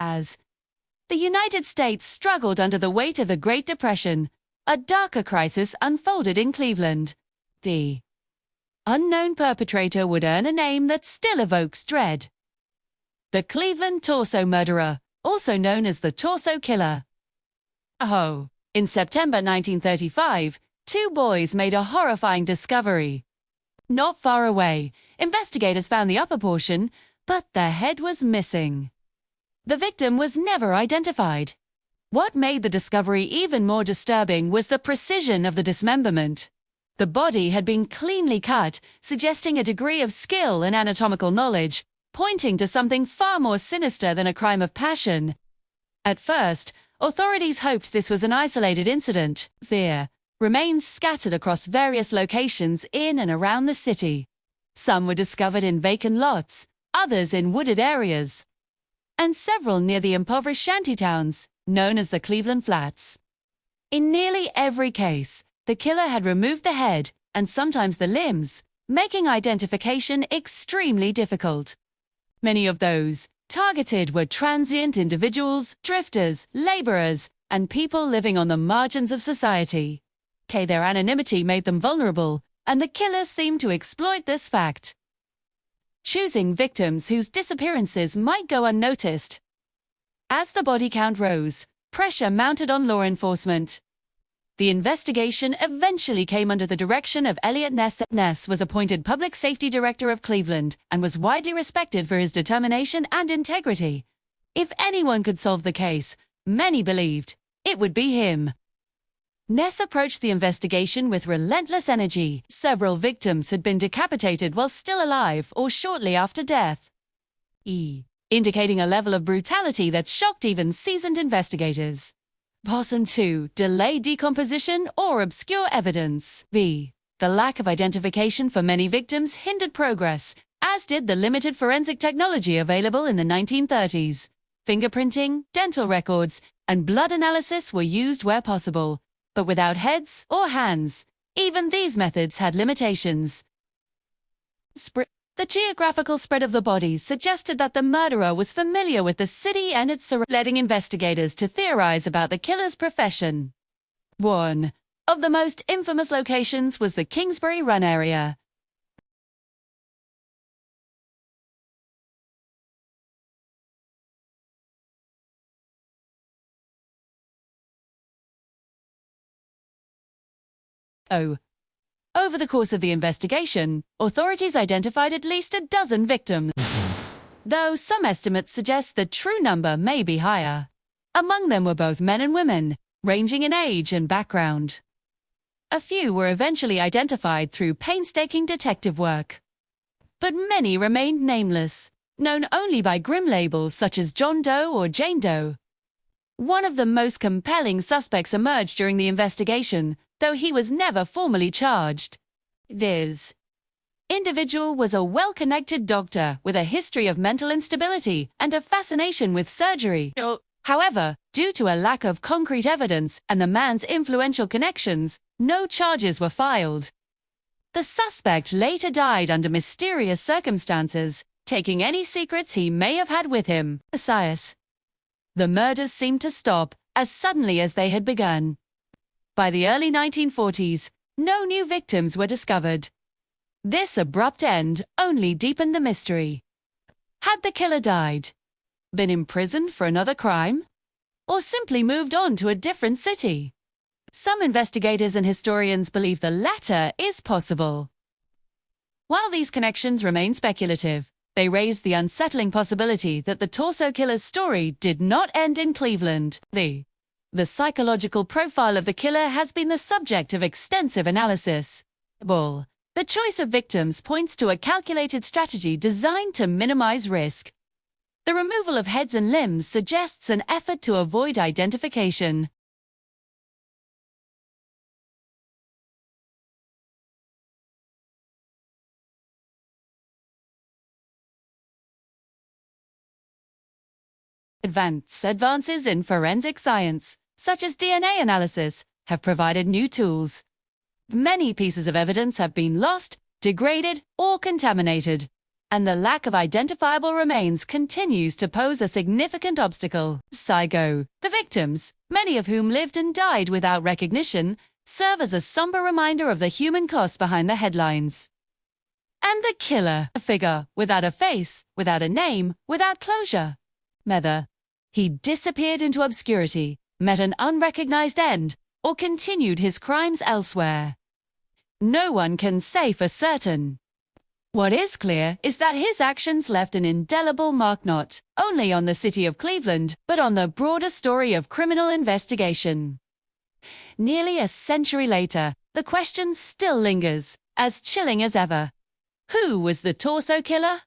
As the United States struggled under the weight of the Great Depression, a darker crisis unfolded in Cleveland. The unknown perpetrator would earn a name that still evokes dread. The Cleveland Torso Murderer, also known as the Torso Killer. In September 1935, two boys made a horrifying discovery. Not far away, investigators found the upper portion, but the head was missing. The victim was never identified. What made the discovery even more disturbing was the precision of the dismemberment. The body had been cleanly cut, suggesting a degree of skill and anatomical knowledge, pointing to something far more sinister than a crime of passion. At first, authorities hoped this was an isolated incident. Fear remains scattered across various locations in and around the city. Some were discovered in vacant lots, others in wooded areas, and several near the impoverished shantytowns, known as the Cleveland Flats. In nearly every case, the killer had removed the head and sometimes the limbs, making identification extremely difficult. Many of those targeted were transient individuals, drifters, laborers, and people living on the margins of society. Their anonymity made them vulnerable, and the killer seemed to exploit this fact, choosing victims whose disappearances might go unnoticed. As the body count rose, pressure mounted on law enforcement. The investigation eventually came under the direction of Elliot Ness. Ness was appointed Public Safety Director of Cleveland and was widely respected for his determination and integrity. If anyone could solve the case, many believed it would be him. Ness approached the investigation with relentless energy. Several victims had been decapitated while still alive or shortly after death, indicating a level of brutality that shocked even seasoned investigators. Possum 2. Delay decomposition or obscure evidence. The lack of identification for many victims hindered progress, as did the limited forensic technology available in the 1930s. Fingerprinting, dental records, and blood analysis were used where possible, but without heads or hands. Even these methods had limitations. The geographical spread of the bodies suggested that the murderer was familiar with the city and its surroundings, leading investigators to theorize about the killer's profession. One of the most infamous locations was the Kingsbury Run area. Over the course of the investigation, authorities identified at least a dozen victims, though some estimates suggest the true number may be higher. Among them were both men and women, ranging in age and background. A few were eventually identified through painstaking detective work, but many remained nameless, known only by grim labels such as John Doe or Jane Doe. One of the most compelling suspects emerged during the investigation, though he was never formally charged. This individual was a well-connected doctor with a history of mental instability and a fascination with surgery. However, due to a lack of concrete evidence and the man's influential connections, no charges were filed. The suspect later died under mysterious circumstances, taking any secrets he may have had with him. The murders seemed to stop as suddenly as they had begun. By the early 1940s, no new victims were discovered. This abrupt end only deepened the mystery. Had the killer died, been imprisoned for another crime, or simply moved on to a different city? Some investigators and historians believe the latter is possible. While these connections remain speculative, they raise the unsettling possibility that the Torso Killer's story did not end in Cleveland. The psychological profile of the killer has been the subject of extensive analysis. The choice of victims points to a calculated strategy designed to minimize risk. The removal of heads and limbs suggests an effort to avoid identification. Advances in forensic science, such as DNA analysis, have provided new tools. Many pieces of evidence have been lost, degraded, or contaminated. and the lack of identifiable remains continues to pose a significant obstacle. Saigo, the victims, many of whom lived and died without recognition, serve as a somber reminder of the human cost behind the headlines. And the killer, a figure without a face, without a name, without closure. Whether he disappeared into obscurity, met an unrecognized end, or continued his crimes elsewhere. No one can say for certain. What is clear is that his actions left an indelible mark not only on the city of Cleveland, but on the broader story of criminal investigation. Nearly a century later, the question still lingers, as chilling as ever. Who was the torso killer?